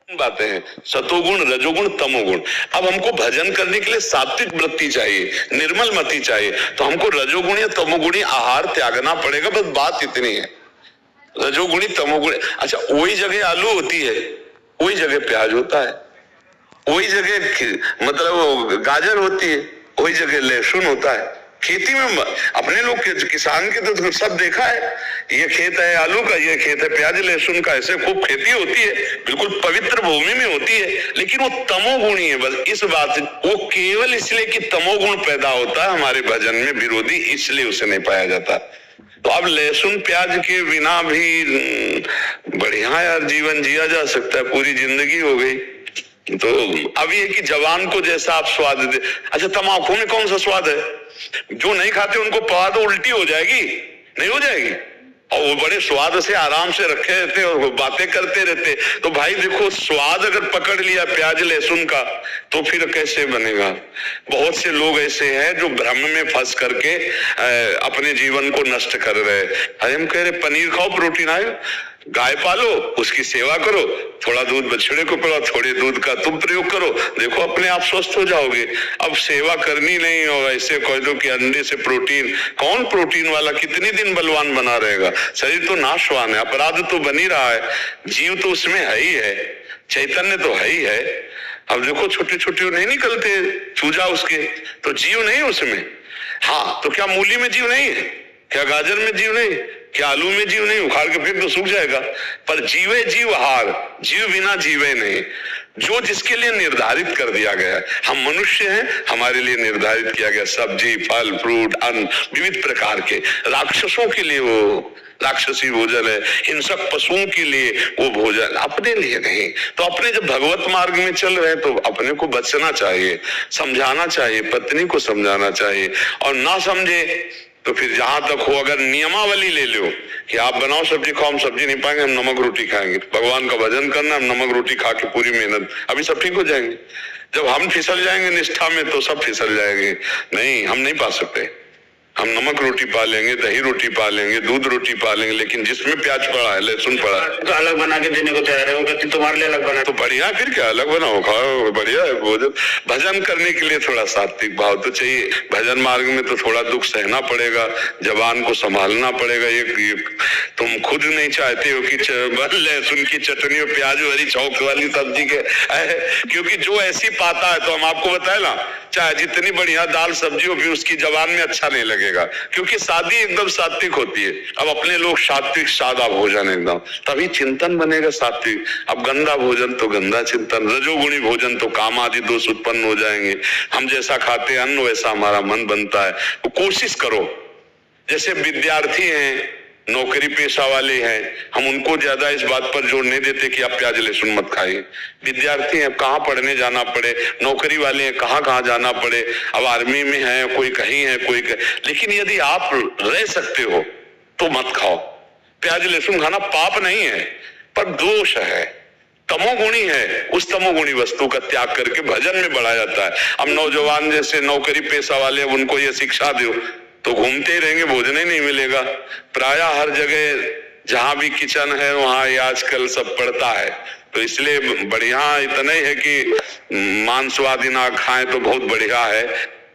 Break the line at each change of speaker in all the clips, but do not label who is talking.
बातें हैं, सतोगुण, रजोगुण, तमोगुण। अब हमको भजन करने के लिए सात्विक वृत्ति चाहिए, निर्मल मति चाहिए, तो हमको रजोगुणी या तमोगुणी आहार त्यागना पड़ेगा। बस बात इतनी है, रजोगुणी तमोगुणी। अच्छा, वही जगह आलू होती है, वही जगह प्याज होता है, वही जगह मतलब गाजर होती है, वही जगह लहसुन होता है। खेती में अपने लोग किसान के तो सब देखा है, ये खेत है आलू का, ये खेत है प्याज लहसुन का, ऐसे खूब खेती होती है, बिल्कुल पवित्र भूमि में होती है। लेकिन वो तमोगुणी है, बस इस बात से वो केवल इसलिए कि तमोगुण पैदा होता है हमारे भजन में विरोधी, इसलिए उसे नहीं पाया जाता। तो अब लहसुन प्याज के बिना भी बढ़िया यार जीवन जिया जा सकता है, पूरी जिंदगी हो गई। तो अब ये कि जवान को जैसा आप स्वाद दे। अच्छा, तम्बाकू में कौन सा स्वाद है? जो नहीं खाते उनको पवा दो, उल्टी हो जाएगी, नहीं हो जाएगी? और वो बड़े स्वाद से आराम से रखे रहते और बातें करते रहते। तो भाई देखो, स्वाद अगर पकड़ लिया प्याज लहसुन का तो फिर कैसे बनेगा? बहुत से लोग ऐसे हैं जो भ्रम में फंस करके अपने जीवन को नष्ट कर रहे हैं। अरे हम कह रहे पनीर खाओ, प्रोटीन आए, गाय पालो, उसकी सेवा करो, थोड़ा दूध बछड़े को पिलाओ, थोड़े दूध का तुम प्रयोग करो, देखो अपने आप स्वस्थ हो जाओगे। अब सेवा करनी नहीं हो, ऐसे कह दो कि अंडे से प्रोटीन, कौन प्रोटीन वाला कितनी दिन बलवान बना रहेगा? शरीर तो नाशवान है, अपराध तो बन ही रहा है, जीव तो उसमें है ही है, चैतन्य तो है ही है। अब देखो छोटे छोटे नहीं निकलते चूजा उसके, तो जीव नहीं उसमें। हाँ, तो क्या मूली में जीव नहीं है? क्या गाजर में जीव नहीं? क्या आलू में जीव नहीं? उखाड़ के फेंक तो सूख जाएगा। पर जीवे जीव हार, जीव बिना जीवे नहीं, जो जिसके लिए निर्धारित कर दिया गया है। हम मनुष्य हैं, हमारे लिए निर्धारित किया गया सब्जी फल फ्रूट अन्न विविध प्रकार के। राक्षसों के लिए वो राक्षसी भोजन है, हिंसक पशुओं के लिए वो भोजन, अपने लिए नहीं। तो अपने जब भगवत मार्ग में चल रहे हैं तो अपने को बचना चाहिए, समझाना चाहिए, पत्नी को समझाना चाहिए। और ना समझे तो फिर जहां तक हो, अगर नियमावली ले लो कि आप बनाओ सब्जी खाओ, हम सब्जी नहीं पाएंगे, हम नमक रोटी खाएंगे, भगवान का भजन करना, हम नमक रोटी खा के पूरी मेहनत, अभी सब ठीक हो जाएंगे। जब हम फिसल जाएंगे निष्ठा में तो सब फिसल जाएंगे। नहीं, हम नहीं पा सकते। हम नमक रोटी पा लेंगे, दही रोटी पा लेंगे, दूध रोटी पा लेंगे, लेकिन जिसमें प्याज पड़ा है, लहसुन पड़ा है,
तो अलग बना के देने को तैयार है, तुम्हारे लिए अलग बना
तो बढ़िया, फिर क्या अलग बनाओ खाओ, बढ़िया है भोजन। भजन करने के लिए थोड़ा सात्विक भाव तो चाहिए। भजन मार्ग में तो थोड़ा दुख सहना पड़ेगा, जवान को संभालना पड़ेगा। ये तुम खुद नहीं चाहते हो कि लहसुन की चटनी और प्याज वाली चौक वाली सब्जी के, क्योंकि जो ऐसी पाता है, तो हम आपको बताए ना, चाहे जितनी बढ़िया दाल सब्जी हो भी उसकी जबान में अच्छा नहीं लगेगा, क्योंकि शादी एकदम सात्विक होती है। अब अपने लोग सात्विक सादा भोजन एकदम, तभी चिंतन बनेगा सात्विक। अब गंदा भोजन तो गंदा चिंतन, रजोगुणी भोजन तो काम आदि दोष उत्पन्न हो जाएंगे। हम जैसा खाते हैं अन्न वैसा हमारा मन बनता है। तो कोशिश करो, जैसे विद्यार्थी हैं, नौकरी पेशा वाले हैं, हम उनको ज्यादा इस बात पर जोर नहीं देते कि आप प्याज लहसुन मत खाइए। विद्यार्थी हैं, कहाँ पढ़ने जाना पड़े, नौकरी वाले हैं, कहाँ कहाँ जाना पड़े, अब आर्मी में है, कोई कहीं है, कोई लेकिन यदि आप रह सकते हो तो मत खाओ। प्याज लहसुन खाना पाप नहीं है, पर दोष है, तमोगुणी है। उस तमोगुणी वस्तु का त्याग करके भजन में बढ़ा जाता है। अब नौजवान जैसे नौकरी पेशा वाले, उनको ये शिक्षा दो तो घूमते ही रहेंगे, भोजन ही नहीं मिलेगा। प्राय हर जगह जहां भी किचन है वहां ये आजकल सब पड़ता है। तो इसलिए बढ़िया इतना ही है कि मांसवादी ना खाएं तो बहुत बढ़िया है,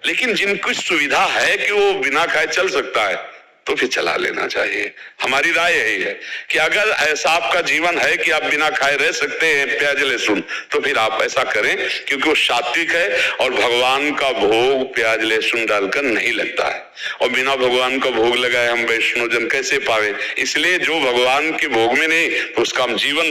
लेकिन जिनकी सुविधा है कि वो बिना खाए चल सकता है तो फिर चला लेना चाहिए। हमारी राय यही है कि अगर ऐसा आपका जीवन है कि आप बिना खाए रह सकते हैं प्याज लहसुन, तो फिर आप ऐसा करें, क्योंकि वो सात्विक है और भगवान का भोग प्याज लहसुन डालकर नहीं लगता है। और बिना भगवान का भोग लगाए हम वैष्णव जन कैसे पावे? इसलिए जो भगवान के भोग में नहीं, तो उसका हम जीवन